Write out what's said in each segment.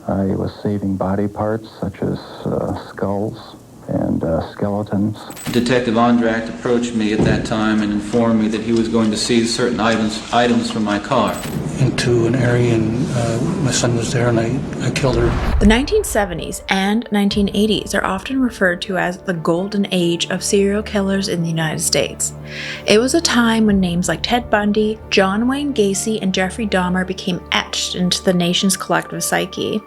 I was saving body parts such as skulls and skeletons. Detective Andract approached me at that time and informed me that he was going to seize certain items from my car. Into an area, and my son was there, and I killed her. The 1970s and 1980s are often referred to as the golden age of serial killers in the United States. It was a time when names like Ted Bundy, John Wayne Gacy, and Jeffrey Dahmer became etched into the nation's collective psyche,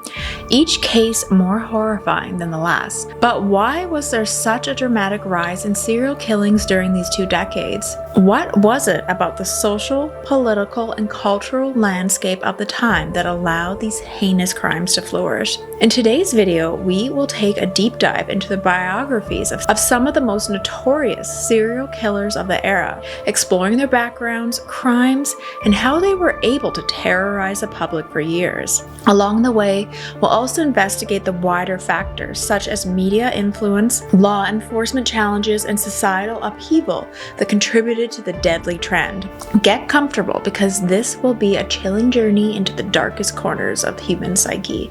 each case more horrifying than the last. But why was there such a dramatic rise in serial killings during these 2 decades? What was it about the social, political, and cultural landscape of the time that allowed these heinous crimes to flourish? In today's video, we will take a deep dive into the biographies of some of the most notorious serial killers of the era, exploring their backgrounds, crimes, and how they were able to terrorize the public for years. Along the way, we'll also investigate the wider factors such as media influence, law enforcement challenges, and societal upheaval that contributed to the deadly trend. Get comfortable because this will be a chilling journey into the darkest corners of the human psyche.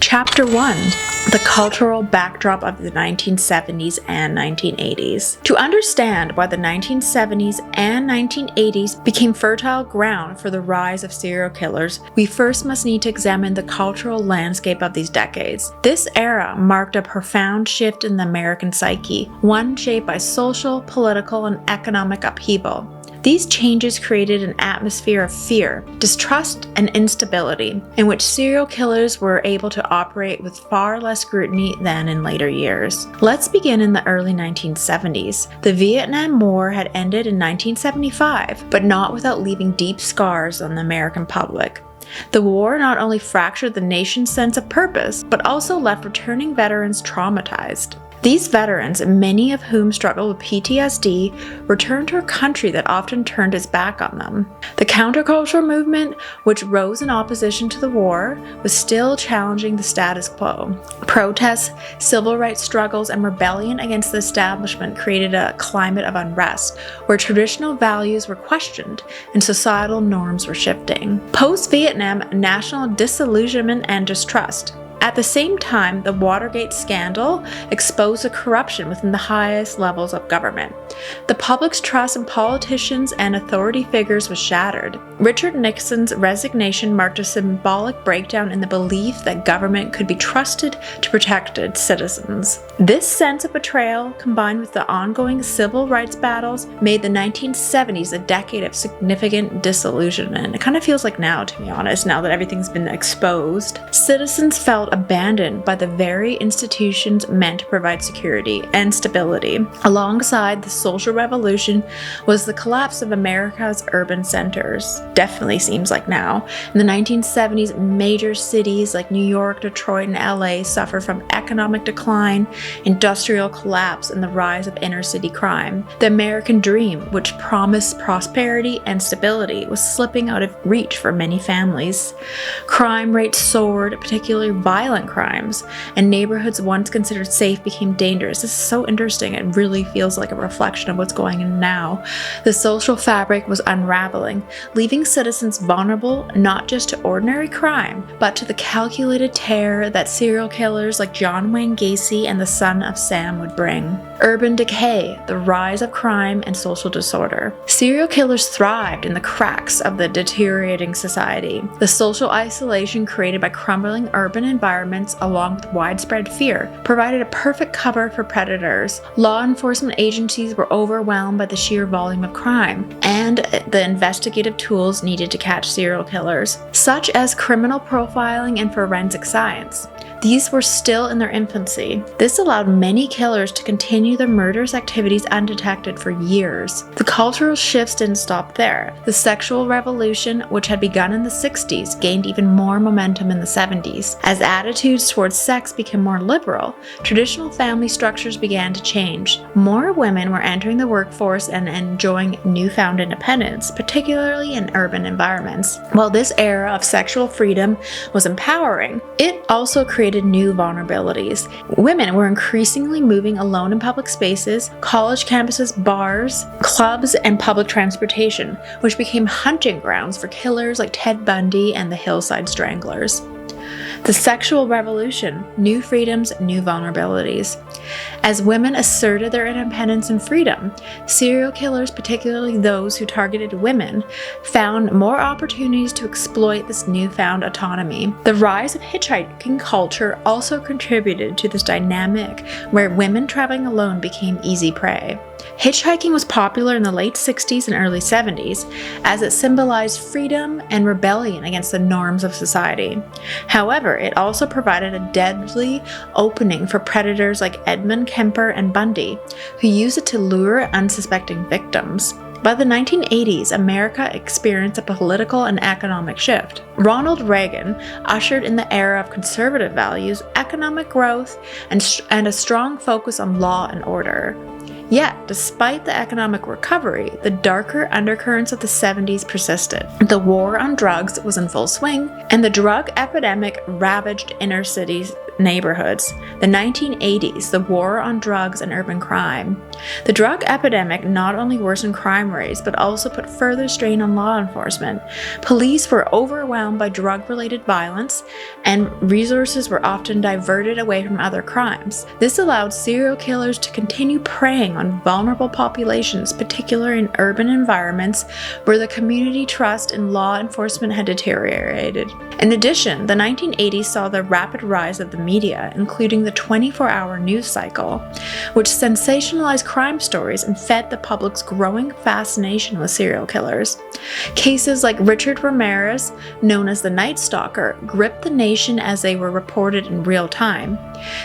Chapter 1. The cultural backdrop of the 1970s and 1980s. To understand why the 1970s and 1980s became fertile ground for the rise of serial killers, we first must need to examine the cultural landscape of these decades. This era marked a profound shift in the American psyche, one shaped by social, political, and economic upheaval. These changes created an atmosphere of fear, distrust, and instability, in which serial killers were able to operate with far less scrutiny than in later years. Let's begin in the early 1970s. The Vietnam War had ended in 1975, but not without leaving deep scars on the American public. The war not only fractured the nation's sense of purpose, but also left returning veterans traumatized. These veterans, many of whom struggled with PTSD, returned to a country that often turned its back on them. The counterculture movement, which rose in opposition to the war, was still challenging the status quo. Protests, civil rights struggles, and rebellion against the establishment created a climate of unrest, where traditional values were questioned and societal norms were shifting. Post-Vietnam, national disillusionment and distrust. At the same time, the Watergate scandal exposed the corruption within the highest levels of government. The public's trust in politicians and authority figures was shattered. Richard Nixon's resignation marked a symbolic breakdown in the belief that government could be trusted to protect its citizens. This sense of betrayal, combined with the ongoing civil rights battles, made the 1970s a decade of significant disillusionment. It kind of feels like now, to be honest, now that everything's been exposed. Citizens felt abandoned by the very institutions meant to provide security and stability. Alongside the social revolution was the collapse of America's urban centers. Definitely seems like now. In the 1970s, major cities like New York, Detroit, and LA suffered from economic decline, industrial collapse, and the rise of inner-city crime. The American dream, which promised prosperity and stability, was slipping out of reach for many families. Crime rates soared, particularly violent crimes, and neighborhoods once considered safe became dangerous. This is so interesting. It really feels like a reflection of what's going on now. The social fabric was unraveling, leaving citizens vulnerable not just to ordinary crime, but to the calculated terror that serial killers like John Wayne Gacy and the Son of Sam would bring. Urban decay, the rise of crime and social disorder. Serial killers thrived in the cracks of the deteriorating society. The social isolation created by crumbling urban environments, along with widespread fear, provided a perfect cover for predators. Law enforcement agencies were overwhelmed by the sheer volume of crime and the investigative tools needed to catch serial killers, such as criminal profiling and forensic science. These were still in their infancy. This allowed many killers to continue their murderous activities undetected for years. The cultural shifts didn't stop there. The sexual revolution, which had begun in the 60s, gained even more momentum in the 70s. As attitudes towards sex became more liberal, traditional family structures began to change. More women were entering the workforce and enjoying newfound independence, particularly in urban environments. While this era of sexual freedom was empowering, It also created new vulnerabilities. Women were increasingly moving alone in public spaces, college campuses, bars, clubs, and public transportation, which became hunting grounds for killers like Ted Bundy and the Hillside Stranglers. The sexual revolution, new freedoms, new vulnerabilities. As women asserted their independence and freedom, serial killers, particularly those who targeted women, found more opportunities to exploit this newfound autonomy. The rise of hitchhiking culture also contributed to this dynamic where women traveling alone became easy prey. Hitchhiking was popular in the late 60s and early 70s as it symbolized freedom and rebellion against the norms of society. However, it also provided a deadly opening for predators like Edmund Kemper and Bundy, who used it to lure unsuspecting victims. By the 1980s, America experienced a political and economic shift. Ronald Reagan ushered in the era of conservative values, economic growth, and a strong focus on law and order. Yet, despite the economic recovery, the darker undercurrents of the 70s persisted. The war on drugs was in full swing, and the drug epidemic ravaged inner cities neighborhoods. The 1980s, the war on drugs and urban crime. The drug epidemic not only worsened crime rates, but also put further strain on law enforcement. Police were overwhelmed by drug-related violence, and resources were often diverted away from other crimes. This allowed serial killers to continue preying on vulnerable populations, particularly in urban environments where the community trust in law enforcement had deteriorated. In addition, the 1980s saw the rapid rise of the media, including the 24-hour news cycle, which sensationalized crime stories and fed the public's growing fascination with serial killers. Cases like Richard Ramirez, known as the Night Stalker, gripped the nation as they were reported in real time.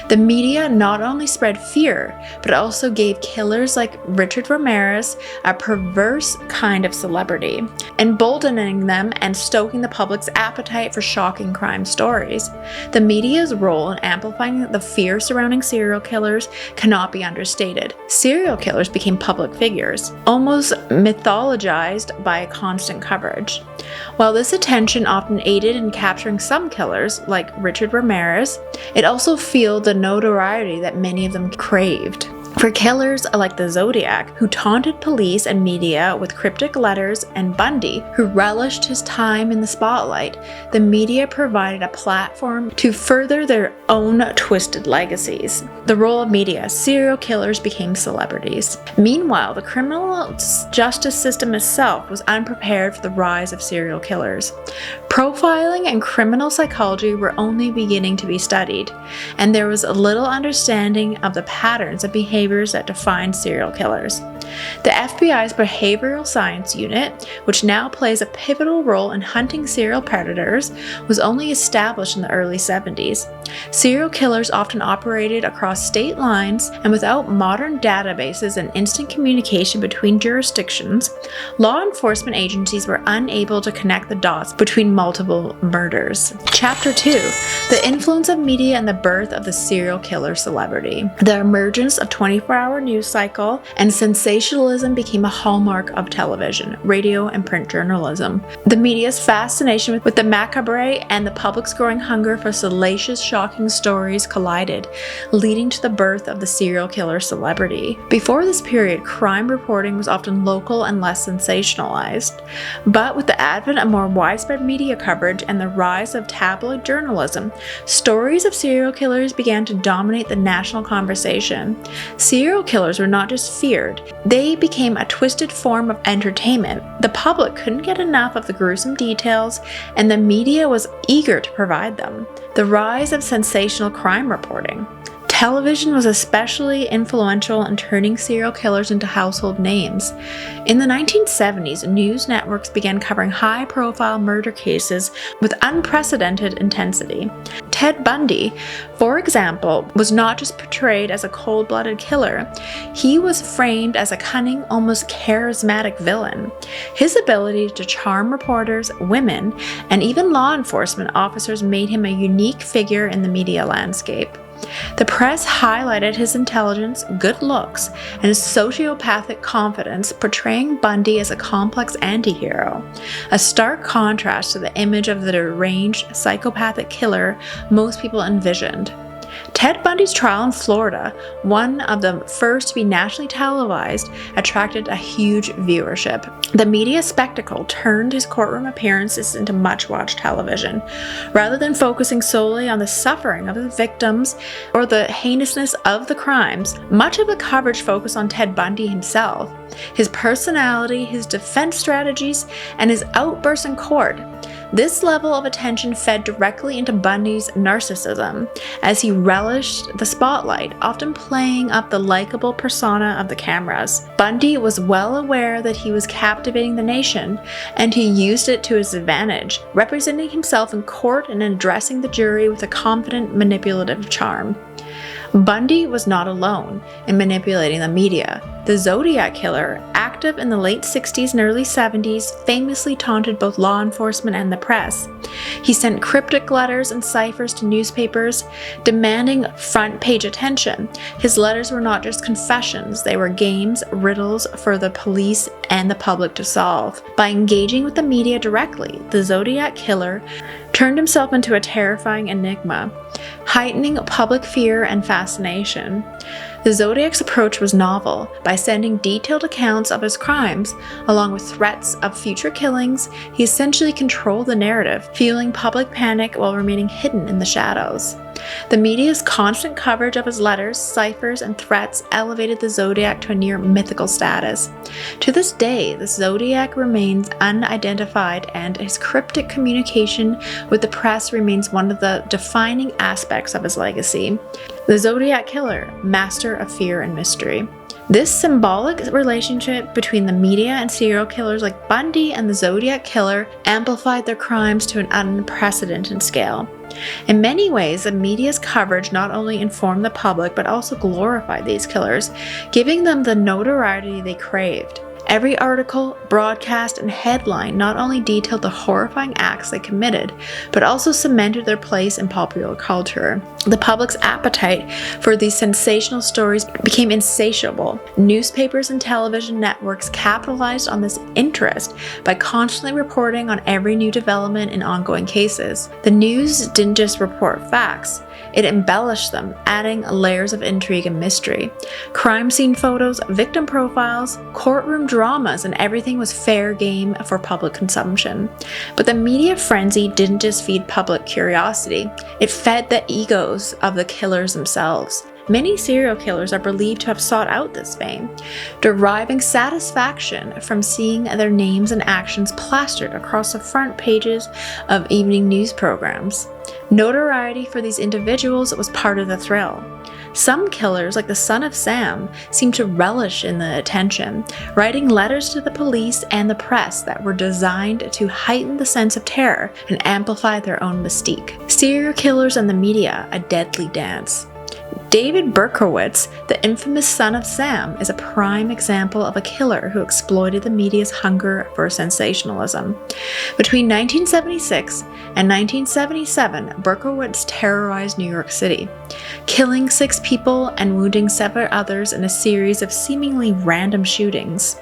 The media not only spread fear, but also gave killers like Richard Ramirez a perverse kind of celebrity, emboldening them and stoking the public's appetite for shocking crime stories. The media's role in amplifying the fear surrounding serial killers cannot be understated. Serial killers became public figures, almost mythologized by constant coverage. While this attention often aided in capturing some killers, like Richard Ramirez, it also fueled the notoriety that many of them craved. For killers like the Zodiac, who taunted police and media with cryptic letters, and Bundy, who relished his time in the spotlight, the media provided a platform to further their own twisted legacies. The role of media: serial killers became celebrities. Meanwhile, the criminal justice system itself was unprepared for the rise of serial killers. Profiling and criminal psychology were only beginning to be studied, and there was little understanding of the patterns of behaviors that define serial killers. The FBI's Behavioral Science Unit, which now plays a pivotal role in hunting serial predators, was only established in the early 70s. Serial killers often operated across state lines, and without modern databases and instant communication between jurisdictions, law enforcement agencies were unable to connect the dots between multiple murders. Chapter 2: The Influence of Media and the Birth of the Serial Killer Celebrity. The emergence of 24-hour news cycle and sensationalism became a hallmark of television, radio, and print journalism. The media's fascination with the macabre and the public's growing hunger for salacious, shocking stories collided, leading to the birth of the serial killer celebrity. Before this period, crime reporting was often local and less sensationalized. But with the advent of more widespread media coverage and the rise of tabloid journalism, stories of serial killers began to dominate the national conversation. Serial killers were not just feared, they became a twisted form of entertainment. The public couldn't get enough of the gruesome details, and the media was eager to provide them. The rise of sensational crime reporting. Television was especially influential in turning serial killers into household names. In the 1970s, news networks began covering high-profile murder cases with unprecedented intensity. Ted Bundy, for example, was not just portrayed as a cold-blooded killer, he was framed as a cunning, almost charismatic villain. His ability to charm reporters, women, and even law enforcement officers made him a unique figure in the media landscape. The press highlighted his intelligence, good looks, and his sociopathic confidence, portraying Bundy as a complex anti-hero, a stark contrast to the image of the deranged, psychopathic killer most people envisioned. Ted Bundy's trial in Florida, one of the first to be nationally televised, attracted a huge viewership. The media spectacle turned his courtroom appearances into much-watched television. Rather than focusing solely on the suffering of the victims or the heinousness of the crimes, much of the coverage focused on Ted Bundy himself, his personality, his defense strategies, and his outbursts in court. This level of attention fed directly into Bundy's narcissism, as he relished the spotlight, often playing up the likable persona of the cameras. Bundy was well aware that he was captivating the nation, and he used it to his advantage, representing himself in court and addressing the jury with a confident, manipulative charm. Bundy was not alone in manipulating the media. The Zodiac Killer, active in the late 60s and early 70s, famously taunted both law enforcement and the press. He sent cryptic letters and ciphers to newspapers, demanding front-page attention. His letters were not just confessions, they were games, riddles for the police and the public to solve. By engaging with the media directly, the Zodiac Killer turned himself into a terrifying enigma, heightening public fear and fascination. The Zodiac's approach was novel. By sending detailed accounts of his crimes, along with threats of future killings, he essentially controlled the narrative, fueling public panic while remaining hidden in the shadows. The media's constant coverage of his letters, ciphers, and threats elevated the Zodiac to a near mythical status. To this day, the Zodiac remains unidentified, and his cryptic communication with the press remains one of the defining aspects of his legacy. The Zodiac Killer, master of fear and mystery. This symbolic relationship between the media and serial killers like Bundy and the Zodiac Killer amplified their crimes to an unprecedented scale. In many ways, the media's coverage not only informed the public but also glorified these killers, giving them the notoriety they craved. Every article, broadcast, and headline not only detailed the horrifying acts they committed, but also cemented their place in popular culture. The public's appetite for these sensational stories became insatiable. Newspapers and television networks capitalized on this interest by constantly reporting on every new development in ongoing cases. The news didn't just report facts, it embellished them, adding layers of intrigue and mystery. Crime scene photos, victim profiles, courtroom dramas, and everything was fair game for public consumption. But the media frenzy didn't just feed public curiosity, it fed the egos of the killers themselves. Many serial killers are believed to have sought out this fame, deriving satisfaction from seeing their names and actions plastered across the front pages of evening news programs. Notoriety for these individuals was part of the thrill. Some killers, like the son of Sam, seemed to relish in the attention, writing letters to the police and the press that were designed to heighten the sense of terror and amplify their own mystique. Serial killers and the media, a deadly dance. David Berkowitz, the infamous son of Sam, is a prime example of a killer who exploited the media's hunger for sensationalism. Between 1976 and 1977, Berkowitz terrorized New York City, killing 6 people and wounding several others in a series of seemingly random shootings.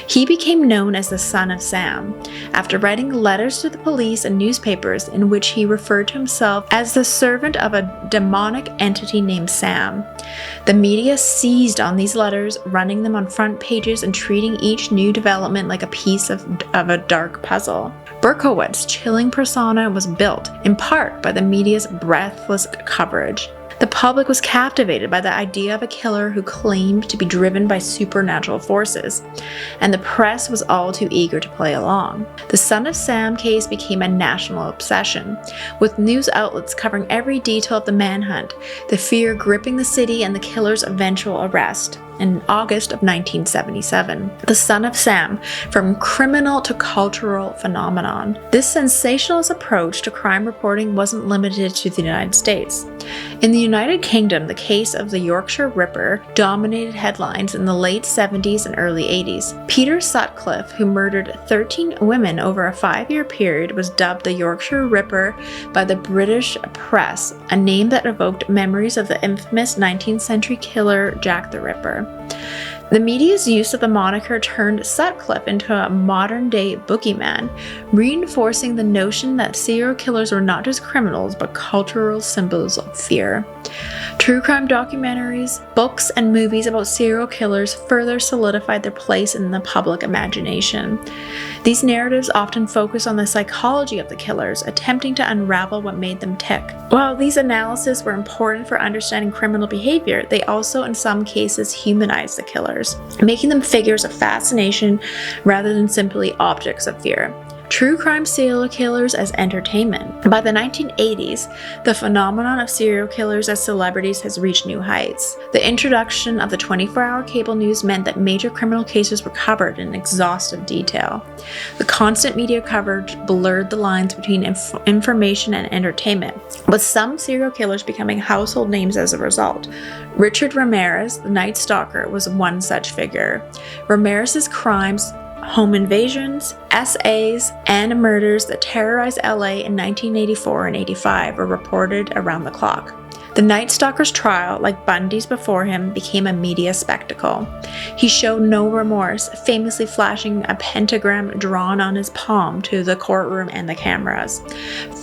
He became known as the Son of Sam, after writing letters to the police and newspapers in which he referred to himself as the servant of a demonic entity named Sam. The media seized on these letters, running them on front pages and treating each new development like a piece of a dark puzzle. Berkowitz's chilling persona was built, in part, by the media's breathless coverage. The public was captivated by the idea of a killer who claimed to be driven by supernatural forces, and the press was all too eager to play along. The Son of Sam case became a national obsession, with news outlets covering every detail of the manhunt, the fear gripping the city, and the killer's eventual arrest. in August of 1977. The Son of Sam, from criminal to cultural phenomenon. This sensationalist approach to crime reporting wasn't limited to the United States. In the United Kingdom, the case of the Yorkshire Ripper dominated headlines in the late 70s and early 80s. Peter Sutcliffe, who murdered 13 women over a 5-year period, was dubbed the Yorkshire Ripper by the British press, a name that evoked memories of the infamous 19th century killer Jack the Ripper. The media's use of the moniker turned Sutcliffe into a modern-day boogeyman, reinforcing the notion that serial killers were not just criminals, but cultural symbols of fear. True crime documentaries, books, and movies about serial killers further solidified their place in the public imagination. These narratives often focus on the psychology of the killers, attempting to unravel what made them tick. While these analyses were important for understanding criminal behavior, they also in some cases humanized the killers, making them figures of fascination rather than simply objects of fear. True crime serial killers as entertainment. By the 1980s, the phenomenon of serial killers as celebrities has reached new heights. The introduction of the 24-hour cable news meant that major criminal cases were covered in exhaustive detail. The constant media coverage blurred the lines between information and entertainment, with some serial killers becoming household names as a result. Richard Ramirez, the Night Stalker, was one such figure. Ramirez's crimes, home invasions, SAs, and murders that terrorized LA in 1984 and 85 were reported around the clock. The Night Stalker's trial, like Bundy's before him, became a media spectacle. He showed no remorse, famously flashing a pentagram drawn on his palm to the courtroom and the cameras,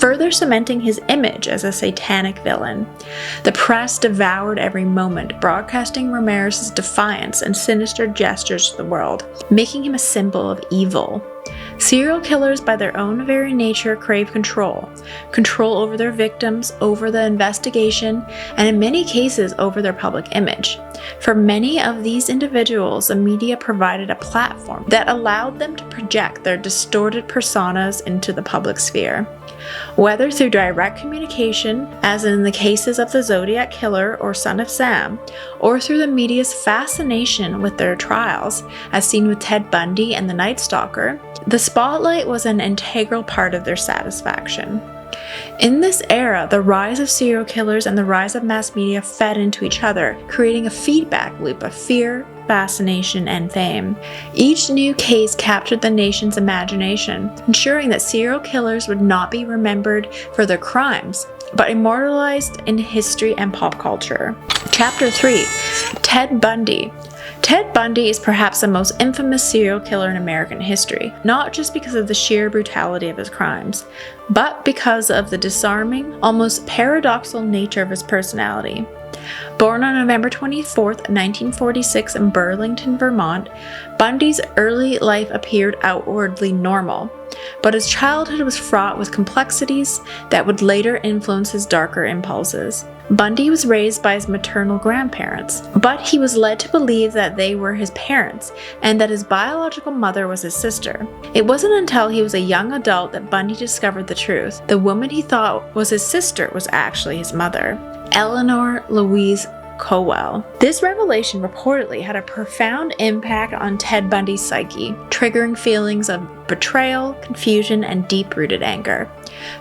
further cementing his image as a satanic villain. The press devoured every moment, broadcasting Ramirez's defiance and sinister gestures to the world, making him a symbol of evil. Serial killers, by their own very nature, crave control over their victims, over the investigation, and in many cases over their public image. For many of these individuals, the media provided a platform that allowed them to project their distorted personas into the public sphere. Whether through direct communication, as in the cases of the Zodiac Killer or Son of Sam, or through the media's fascination with their trials, as seen with Ted Bundy and the Night Stalker, the spotlight was an integral part of their satisfaction. In this era, the rise of serial killers and the rise of mass media fed into each other, creating a feedback loop of fear, fascination, and fame. Each new case captured the nation's imagination, ensuring that serial killers would not be remembered for their crimes, but immortalized in history and pop culture. Chapter 3: Ted Bundy. Ted Bundy is perhaps the most infamous serial killer in American history, not just because of the sheer brutality of his crimes, but because of the disarming, almost paradoxical nature of his personality. Born on November 24, 1946 in Burlington, Vermont, Bundy's early life appeared outwardly normal, but his childhood was fraught with complexities that would later influence his darker impulses. Bundy was raised by his maternal grandparents, but he was led to believe that they were his parents and that his biological mother was his sister. It wasn't until he was a young adult that Bundy discovered the truth. The woman he thought was his sister was actually his mother, Eleanor Louise Cowell. This revelation reportedly had a profound impact on Ted Bundy's psyche, triggering feelings of betrayal, confusion, and deep-rooted anger.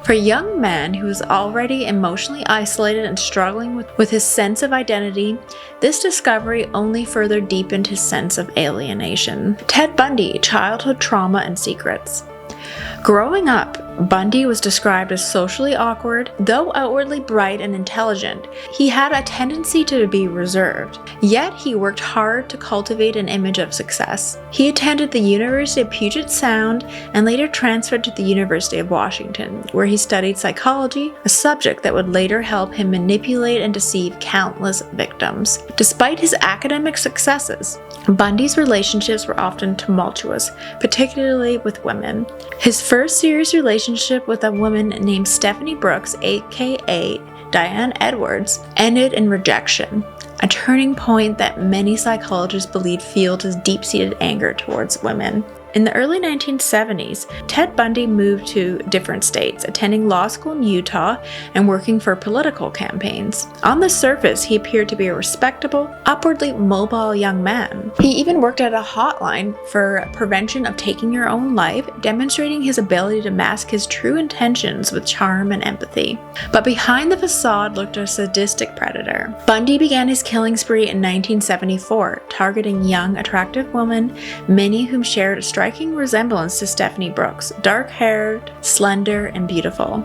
For a young man who was already emotionally isolated and struggling with his sense of identity, this discovery only further deepened his sense of alienation. Ted Bundy, childhood trauma and secrets. Growing up, Bundy was described as socially awkward. Though outwardly bright and intelligent, he had a tendency to be reserved. Yet he worked hard to cultivate an image of success. He attended the University of Puget Sound and later transferred to the University of Washington, where he studied psychology, a subject that would later help him manipulate and deceive countless victims. Despite his academic successes, Bundy's relationships were often tumultuous, particularly with women. His first serious relationship with a woman named Stephanie Brooks, aka Diane Edwards, ended in rejection, a turning point that many psychologists believe fueled his deep-seated anger towards women. In the early 1970s, Ted Bundy moved to different states, attending law school in Utah and working for political campaigns. On the surface, he appeared to be a respectable, upwardly mobile young man. He even worked at a hotline for prevention of taking your own life, demonstrating his ability to mask his true intentions with charm and empathy. But behind the facade lurked a sadistic predator. Bundy began his killing spree in 1974, targeting young, attractive women, many whom shared a striking resemblance to Stephanie Brooks, dark-haired, slender, and beautiful.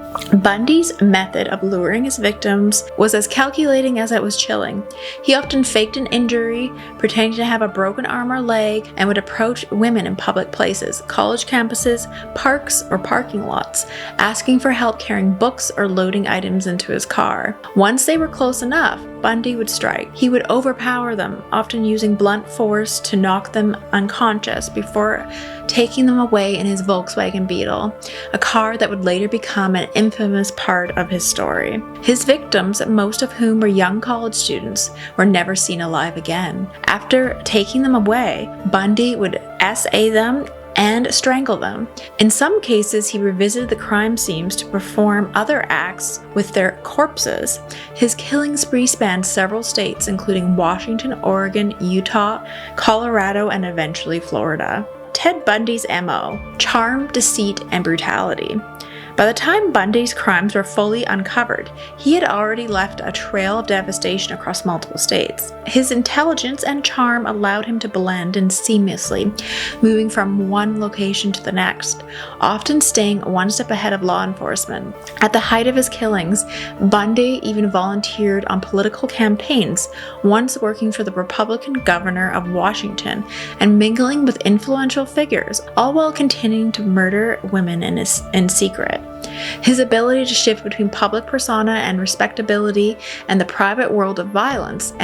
Bundy's method of luring his victims was as calculating as it was chilling. He often faked an injury, pretending to have a broken arm or leg, and would approach women in public places, college campuses, parks, or parking lots, asking for help carrying books or loading items into his car. Once they were close enough, Bundy would strike. He would overpower them, often using blunt force to knock them unconscious before taking them away in his Volkswagen Beetle, a car that would later become an infamous part of his story. His victims, most of whom were young college students, were never seen alive again. After taking them away, Bundy would SA them and strangle them. In some cases, he revisited the crime scenes to perform other acts with their corpses. His killing spree spanned several states, including Washington, Oregon, Utah, Colorado, and eventually Florida. Ted Bundy's MO: charm, deceit, and brutality. By the time Bundy's crimes were fully uncovered, he had already left a trail of devastation across multiple states. His intelligence and charm allowed him to blend in seamlessly, moving from one location to the next, often staying one step ahead of law enforcement. At the height of his killings, Bundy even volunteered on political campaigns, once working for the Republican governor of Washington and mingling with influential figures, all while continuing to murder women in secret. His ability to shift between public persona and respectability and the private world of violence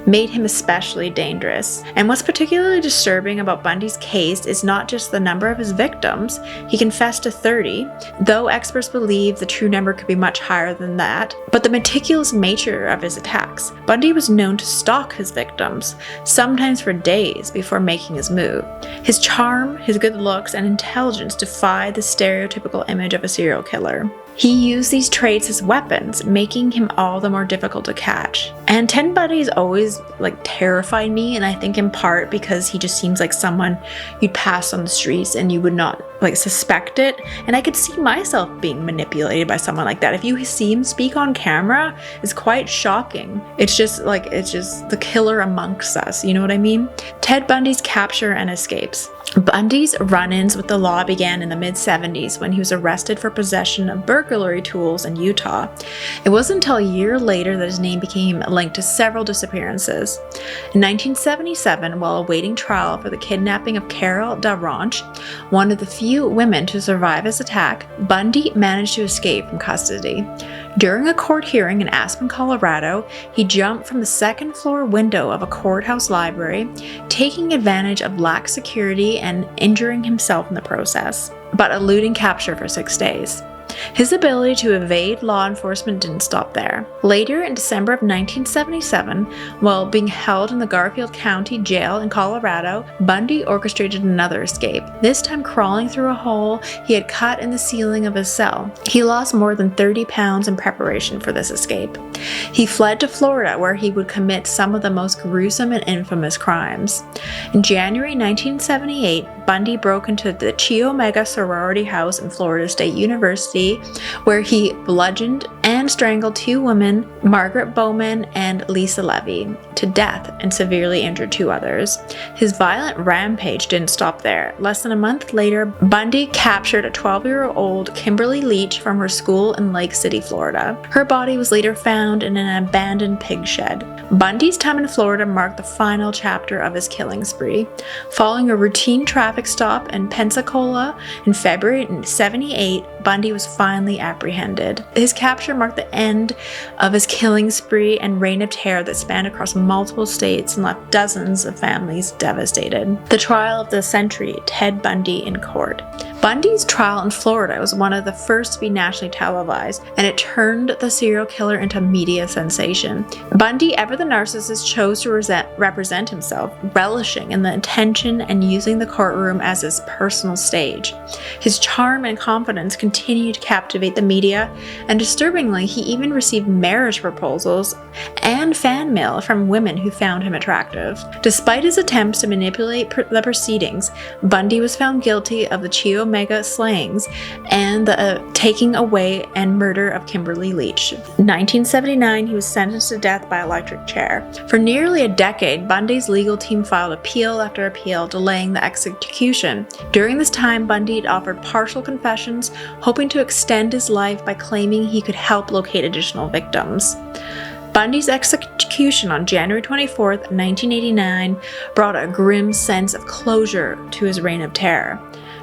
made him especially dangerous. And what's particularly disturbing about Bundy's case is not just the number of his victims. He confessed to 30, though experts believe the true number could be much higher than that, but the meticulous nature of his attacks. Bundy was known to stalk his victims, sometimes for days before making his move. His charm, his good looks, and intelligence defied the stereotypical image of a serial killer. He used these traits as weapons, making him all the more difficult to catch. And Ted Bundy has always terrified me, and I think in part because he just seems like someone you'd pass on the streets and you would not suspect it. And I could see myself being manipulated by someone like that. If you see him speak on camera, it's quite shocking. It's just the killer amongst us, you know what I mean? Ted Bundy's capture and escapes. Bundy's run-ins with the law began in the mid-70s when he was arrested for possession of burglary tools in Utah. It wasn't until a year later that his name became linked to several disappearances. In 1977, while awaiting trial for the kidnapping of Carol Dahmer, one of the few women to survive his attack, Bundy managed to escape from custody. During a court hearing in Aspen, Colorado, he jumped from the second-floor window of a courthouse library, taking advantage of lax security and injuring himself in the process, but eluding capture for 6 days. His ability to evade law enforcement didn't stop there. Later, in December of 1977, while being held in the Garfield County Jail in Colorado, Bundy orchestrated another escape, this time crawling through a hole he had cut in the ceiling of his cell. He lost more than 30 pounds in preparation for this escape. He fled to Florida, where he would commit some of the most gruesome and infamous crimes. In January 1978, Bundy broke into the Chi Omega sorority house in Florida State University, where he bludgeoned and strangled 2 women, Margaret Bowman and Lisa Levy, to death and severely injured 2 others. His violent rampage didn't stop there. Less than a month later, Bundy captured a 12-year-old Kimberly Leach from her school in Lake City, Florida. Her body was later found in an abandoned pig shed. Bundy's time in Florida marked the final chapter of his killing spree. Following a routine traffic stop in Pensacola in February 1978, Bundy was finally apprehended. His capture marked the end of his killing spree and reign of terror that spanned across multiple states and left dozens of families devastated. The trial of the century, Ted Bundy in court. Bundy's trial in Florida was one of the first to be nationally televised, and it turned the serial killer into a media sensation. Bundy, ever the narcissist, chose to represent himself, relishing in the attention and using the courtroom as his personal stage. His charm and confidence continued to captivate the media, and disturbingly, he even received marriage proposals and fan mail from women who found him attractive. Despite his attempts to manipulate the proceedings, Bundy was found guilty of the Chi Omega slayings and the taking away and murder of Kimberly Leach. In 1979, he was sentenced to death by electric chair. For nearly a decade, Bundy's legal team filed appeal after appeal, delaying the execution. During this time, Bundy had offered partial confessions, hoping to extend his life by claiming he could help locate additional victims. Bundy's execution on January 24, 1989, brought a grim sense of closure to his reign of terror.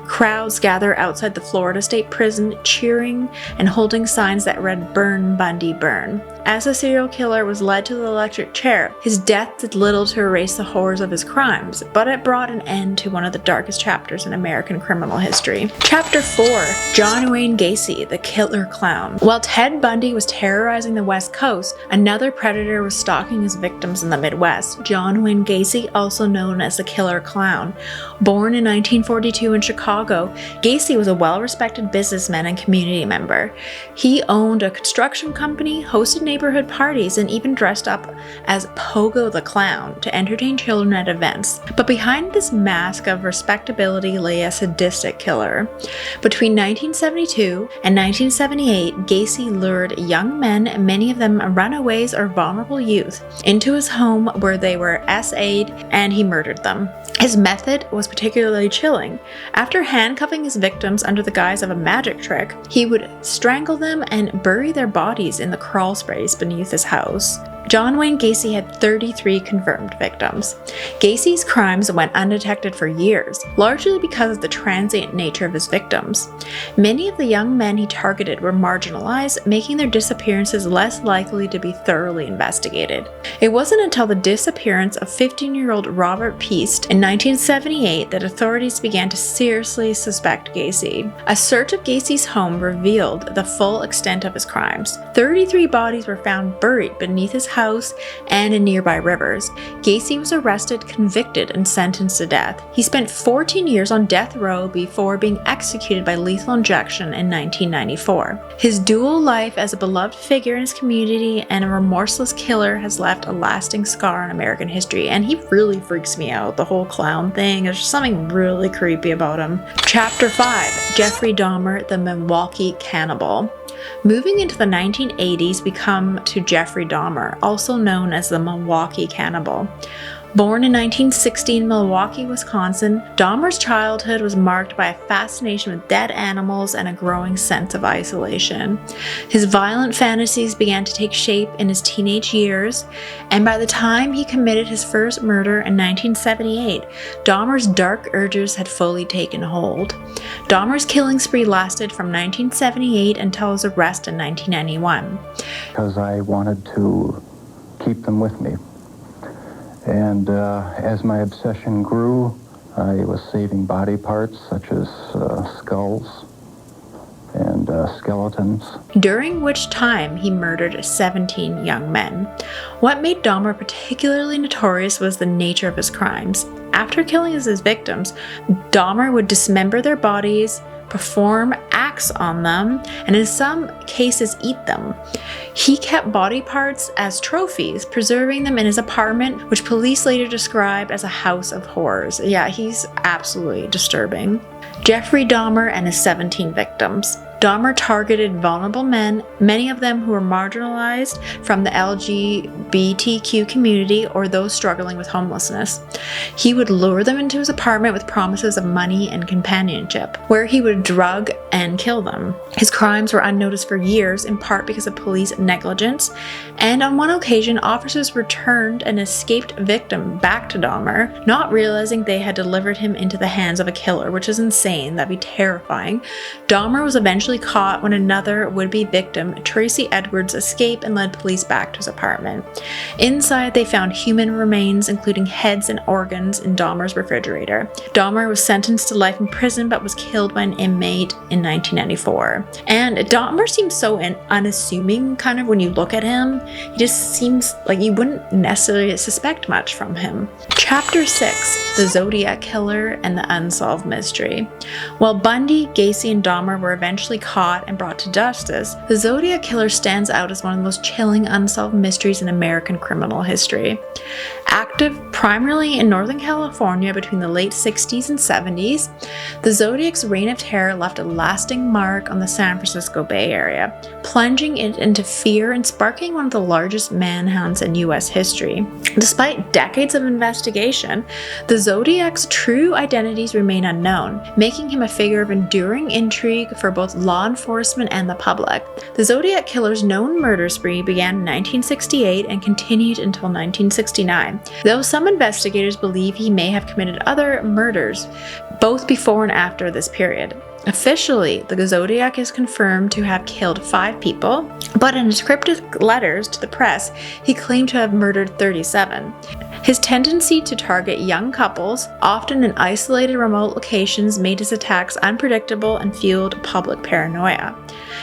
Crowds gather outside the Florida State Prison, cheering and holding signs that read, "Burn, Bundy, burn." As the serial killer was led to the electric chair, his death did little to erase the horrors of his crimes, but it brought an end to one of the darkest chapters in American criminal history. Chapter 4. John Wayne Gacy, the Killer Clown. While Ted Bundy was terrorizing the West Coast, another predator was stalking his victims in the Midwest. John Wayne Gacy, also known as the Killer Clown. Born in 1942 in Chicago, Gacy was a well-respected businessman and community member. He owned a construction company, hosted neighborhood parties, and even dressed up as Pogo the Clown to entertain children at events. But behind this mask of respectability lay a sadistic killer. Between 1972 and 1978, Gacy lured young men, many of them runaways or vulnerable youth, into his home where they were SA'd, and he murdered them. His method was particularly chilling. After handcuffing his victims under the guise of a magic trick, he would strangle them and bury their bodies in the crawl space beneath his house. John Wayne Gacy had 33 confirmed victims. Gacy's crimes went undetected for years, largely because of the transient nature of his victims. Many of the young men he targeted were marginalized, making their disappearances less likely to be thoroughly investigated. It wasn't until the disappearance of 15-year-old Robert Peast in 1978 that authorities began to seriously suspect Gacy. A search of Gacy's home revealed the full extent of his crimes. 33 bodies were found buried beneath his house and in nearby rivers. Gacy was arrested, convicted, and sentenced to death. He spent 14 years on death row before being executed by lethal injection in 1994. His dual life as a beloved figure in his community and a remorseless killer has left a lasting scar in American history, and he really freaks me out. The whole clown thing, there's something really creepy about him. Chapter 5. Jeffrey Dahmer, the Milwaukee Cannibal. Moving into the 1980s, we come to Jeffrey Dahmer, also known as the Milwaukee Cannibal. Born in 1960 in Milwaukee, Wisconsin, Dahmer's childhood was marked by a fascination with dead animals and a growing sense of isolation. His violent fantasies began to take shape in his teenage years, and by the time he committed his first murder in 1978, Dahmer's dark urges had fully taken hold. Dahmer's killing spree lasted from 1978 until his arrest in 1991. Because I wanted to keep them with me. And as my obsession grew, I was saving body parts such as skulls and skeletons. During which time he murdered 17 young men. What made Dahmer particularly notorious was the nature of his crimes. After killing his victims, Dahmer would dismember their bodies, perform acts on them, and in some cases eat them. He kept body parts as trophies, preserving them in his apartment, which police later described as a house of horrors. Yeah, he's absolutely disturbing. Jeffrey Dahmer and his 17 victims. Dahmer targeted vulnerable men, many of them who were marginalized from the LGBTQ community or those struggling with homelessness. He would lure them into his apartment with promises of money and companionship, where he would drug and kill them. His crimes were unnoticed for years, in part because of police negligence, and on one occasion, officers returned an escaped victim back to Dahmer, not realizing they had delivered him into the hands of a killer, which is insane. That'd be terrifying. Dahmer was eventually caught when another would-be victim, Tracy Edwards, escaped and led police back to his apartment. Inside, they found human remains, including heads and organs, in Dahmer's refrigerator. Dahmer was sentenced to life in prison but was killed by an inmate in 1994. And Dahmer seems so unassuming, kind of, when you look at him. He just seems like you wouldn't necessarily suspect much from him. Chapter 6: The Zodiac Killer and the Unsolved Mystery. While Bundy, Gacy, and Dahmer were eventually caught and brought to justice, the Zodiac Killer stands out as one of the most chilling unsolved mysteries in American criminal history. Active primarily in Northern California between the late 60s and 70s, the Zodiac's reign of terror left a lasting mark on the San Francisco Bay Area, plunging it into fear and sparking one of the largest manhunts in U.S. history. Despite decades of investigation, the Zodiac's true identities remain unknown, making him a figure of enduring intrigue for both law enforcement and the public. The Zodiac Killer's known murder spree began in 1968 and continued until 1969, though some investigators believe he may have committed other murders both before and after this period. Officially, the Zodiac is confirmed to have killed 5 people, but in his cryptic letters to the press, he claimed to have murdered 37. His tendency to target young couples, often in isolated remote locations, made his attacks unpredictable and fueled public paranoia.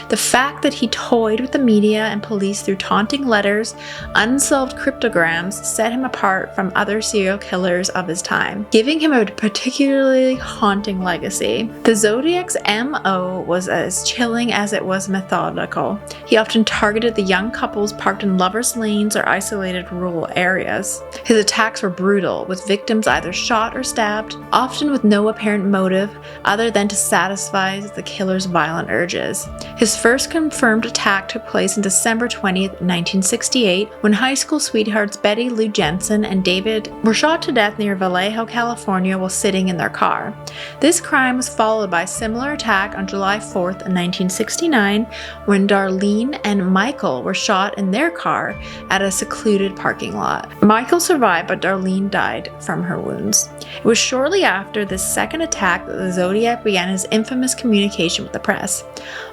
The fact that he toyed with the media and police through taunting letters, unsolved cryptograms, set him apart from other serial killers of his time, giving him a particularly haunting legacy. The Zodiac's MO was as chilling as it was methodical. He often targeted the young couples parked in lovers' lanes or isolated rural areas. His attacks were brutal, with victims either shot or stabbed, often with no apparent motive other than to satisfy the killer's violent urges. His first confirmed attack took place on December 20th, 1968, when high school sweethearts Betty Lou Jensen and David were shot to death near Vallejo, California while sitting in their car. This crime was followed by a similar attack on July 4th, 1969, when Darlene and Michael were shot in their car at a secluded parking lot. Michael survived, but Darlene died from her wounds. It was shortly after this second attack that the Zodiac began his infamous communication with the press.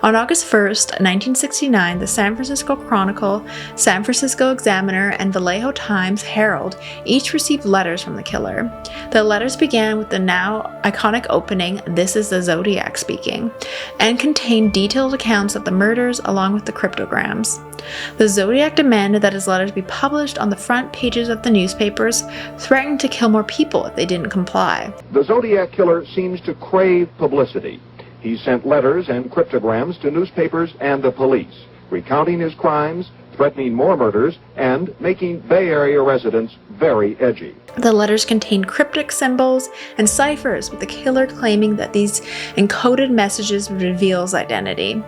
On August 1st, 1969, the San Francisco Chronicle, San Francisco Examiner, and Vallejo Times Herald each received letters from the killer. The letters began with the now iconic opening, "This is the Zodiac speaking," and contained detailed accounts of the murders along with the cryptograms. The Zodiac demanded that his letters be published on the front pages of the newspapers, threatening to kill more people if they didn't comply. The Zodiac Killer seems to crave publicity. He sent letters and cryptograms to newspapers and the police, recounting his crimes, threatening more murders, and making Bay Area residents very edgy. The letters contained cryptic symbols and ciphers, with the killer claiming that these encoded messages would reveal his identity.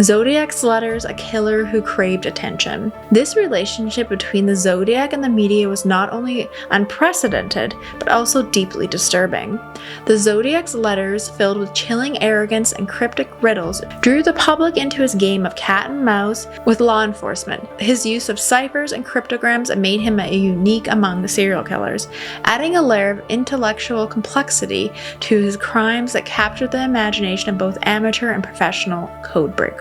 Zodiac's letters, a killer who craved attention. This relationship between the Zodiac and the media was not only unprecedented, but also deeply disturbing. The Zodiac's letters, filled with chilling arrogance and cryptic riddles, drew the public into his game of cat and mouse with law enforcement. His use of ciphers and cryptograms made him unique among the serial killers, adding a layer of intellectual complexity to his crimes that captured the imagination of both amateur and professional code breakers.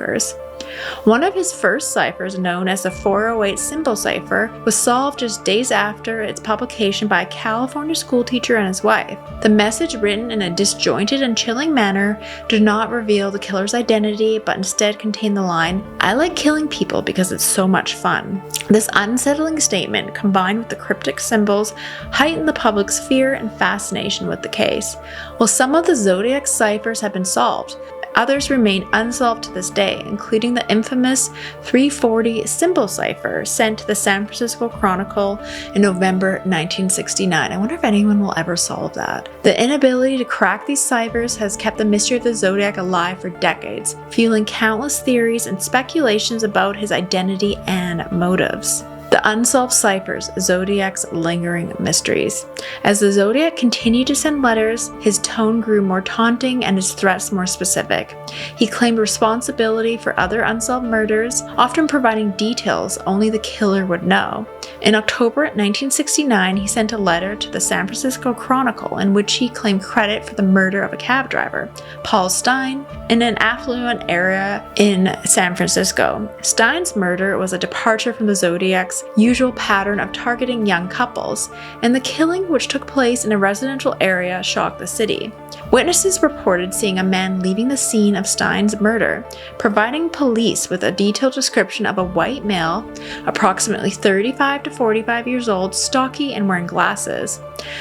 One of his first ciphers, known as the 408 symbol cipher, was solved just days after its publication by a California schoolteacher and his wife. The message, written in a disjointed and chilling manner, did not reveal the killer's identity, but instead contained the line, "I like killing people because it's so much fun." This unsettling statement, combined with the cryptic symbols, heightened the public's fear and fascination with the case. While some of the Zodiac ciphers have been solved, others remain unsolved to this day, including the infamous 340 symbol cipher sent to the San Francisco Chronicle in November 1969. I wonder if anyone will ever solve that. The inability to crack these ciphers has kept the mystery of the Zodiac alive for decades, fueling countless theories and speculations about his identity and motives. The Unsolved Ciphers, Zodiac's Lingering Mysteries. As the Zodiac continued to send letters, his tone grew more taunting and his threats more specific. He claimed responsibility for other unsolved murders, often providing details only the killer would know. In October 1969, he sent a letter to the San Francisco Chronicle in which he claimed credit for the murder of a cab driver, Paul Stine, in an affluent area in San Francisco. Stine's murder was a departure from the Zodiac's usual pattern of targeting young couples, and the killing, which took place in a residential area, shocked the city. Witnesses reported seeing a man leaving the scene of Stine's murder, providing police with a detailed description of a white male, approximately 35 to 45 years old, stocky and wearing glasses.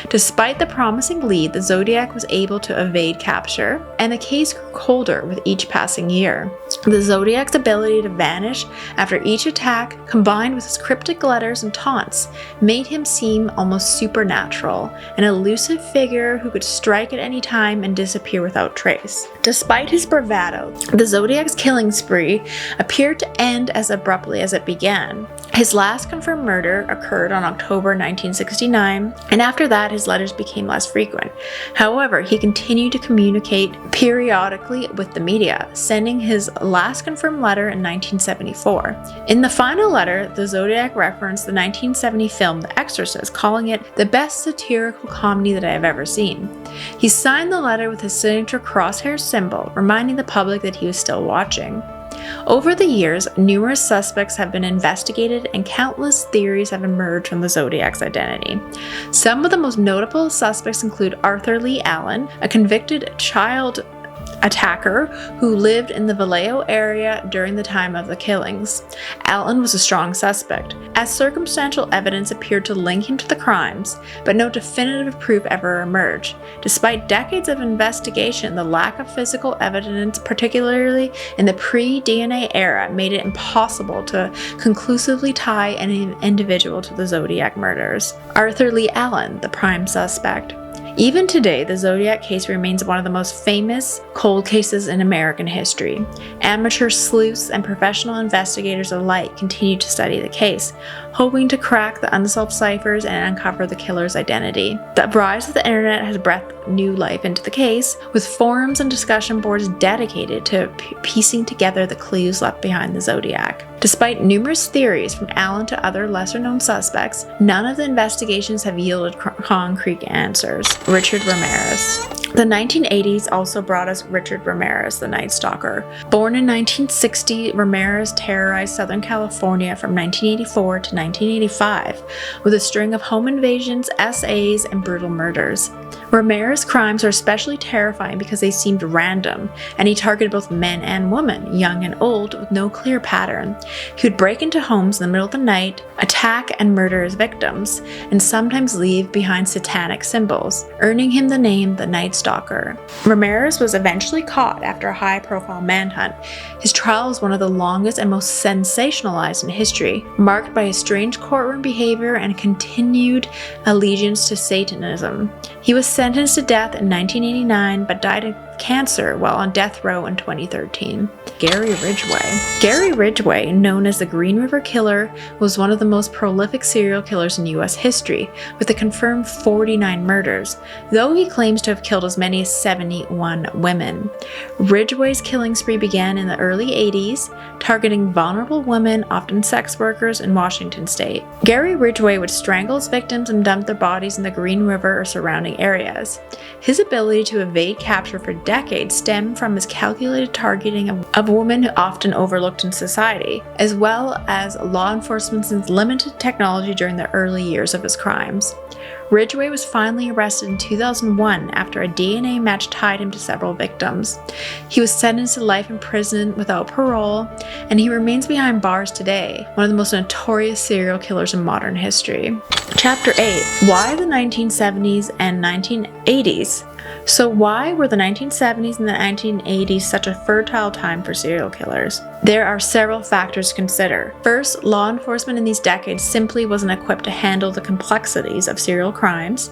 Despite the promising lead, the Zodiac was able to evade capture, and the case grew colder with each passing year. The Zodiac's ability to vanish after each attack, combined with his cryptic letters and taunts, made him seem almost supernatural, an elusive figure who could strike at any time and disappear without trace. Despite his bravado, the Zodiac's killing spree appeared to end as abruptly as it began. His last confirmed murder occurred on October 1969, and after that his letters became less frequent. However, he continued to communicate periodically with the media, sending his last confirmed letter in 1974. In the final letter, the Zodiac referenced the 1970 film The Exorcist, calling it the best satirical comedy that I have ever seen. He signed the letter with his signature crosshair symbol, reminding the public that he was still watching. Over the years, numerous suspects have been investigated and countless theories have emerged from the Zodiac's identity. Some of the most notable suspects include Arthur Lee Allen, a convicted child attacker who lived in the Vallejo area during the time of the killings. Allen was a strong suspect, as circumstantial evidence appeared to link him to the crimes, but no definitive proof ever emerged. Despite decades of investigation, the lack of physical evidence, particularly in the pre-DNA era, made it impossible to conclusively tie an individual to the Zodiac murders. Arthur Lee Allen, the prime suspect. Even today, the Zodiac case remains one of the most famous cold cases in American history. Amateur sleuths and professional investigators alike continue to study the case, hoping to crack the unsolved ciphers and uncover the killer's identity. The rise of the internet has breathed new life into the case, with forums and discussion boards dedicated to piecing together the clues left behind the Zodiac. Despite numerous theories from Allen to other lesser-known suspects, none of the investigations have yielded concrete answers. Richard Ramirez. The 1980s also brought us Richard Ramirez, the Night Stalker. Born in 1960, Ramirez terrorized Southern California from 1984 to 1985 with a string of home invasions, SAs, and brutal murders. Ramirez's crimes are especially terrifying because they seemed random, and he targeted both men and women, young and old, with no clear pattern. He would break into homes in the middle of the night, attack and murder his victims, and sometimes leave behind satanic symbols, earning him the name the Night Stalker. Ramirez was eventually caught after a high-profile manhunt. His trial was one of the longest and most sensationalized in history, marked by his strange courtroom behavior and continued allegiance to Satanism. He was sentenced to death in 1989 but died of cancer while on death row in 2013. Gary Ridgway. Gary Ridgway, known as the Green River Killer, was one of the most prolific serial killers in U.S. history, with a confirmed 49 murders, though he claims to have killed as many as 71 women. Ridgway's killing spree began in the early 80s, targeting vulnerable women, often sex workers, in Washington state. Gary Ridgway would strangle his victims and dump their bodies in the Green River or surrounding areas. His ability to evade capture for decades stemmed from his calculated targeting of women often overlooked in society, as well as law enforcement's limited technology during the early years of his crimes. Ridgway was finally arrested in 2001 after a DNA match tied him to several victims. He was sentenced to life in prison without parole, and he remains behind bars today, one of the most notorious serial killers in modern history. Chapter 8. Why the 1970s and 1980s? So why were the 1970s and the 1980s such a fertile time for serial killers? There are several factors to consider. First, law enforcement in these decades simply wasn't equipped to handle the complexities of serial crimes.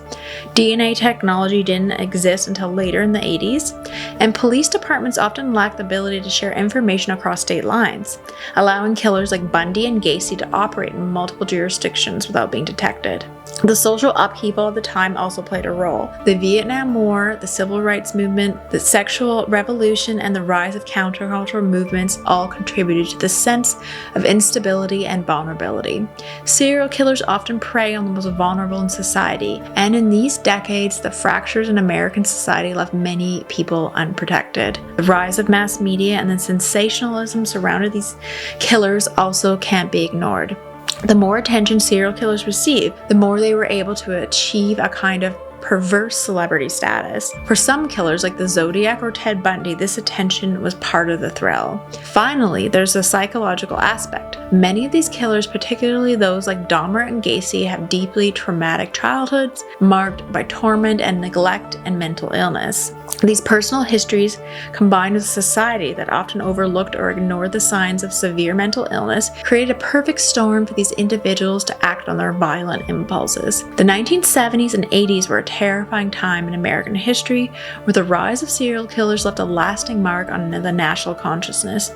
DNA technology didn't exist until later in the 80s, and police departments often lacked the ability to share information across state lines, allowing killers like Bundy and Gacy to operate in multiple jurisdictions without being detected. The social upheaval of the time also played a role. The Vietnam War, the Civil Rights Movement, the sexual revolution, and the rise of countercultural movements all contributed to the sense of instability and vulnerability. Serial killers often prey on the most vulnerable in society, and in these decades, the fractures in American society left many people unprotected. The rise of mass media and the sensationalism surrounding these killers also can't be ignored. The more attention serial killers receive, the more they were able to achieve a kind of perverse celebrity status. For some killers like the Zodiac or Ted Bundy, this attention was part of the thrill. Finally, there's a psychological aspect. Many of these killers, particularly those like Dahmer and Gacy, have deeply traumatic childhoods marked by torment and neglect and mental illness. These personal histories, combined with a society that often overlooked or ignored the signs of severe mental illness, created a perfect storm for these individuals to act on their violent impulses. The 1970s and 80s were a terrifying time in American history, where the rise of serial killers left a lasting mark on the national consciousness.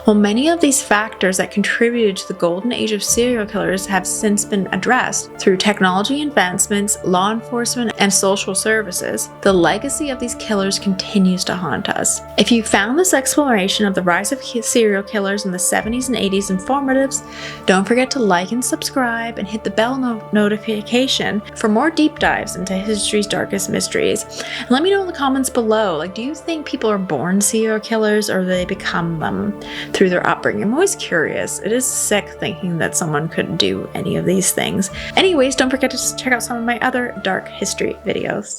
While many of these factors that contributed to the golden age of serial killers have since been addressed through technology advancements, law enforcement, and social services, the legacy of these killers continues to haunt us. If you found this exploration of the rise of serial killers in the 70s and 80s informative, don't forget to like and subscribe and hit the bell notification for more deep dives into history's darkest mysteries. And let me know in the comments below, do you think people are born serial killers or do they become them through their upbringing? I'm always curious. It is sick thinking that someone could do any of these things. Anyways, don't forget to check out some of my other dark history videos.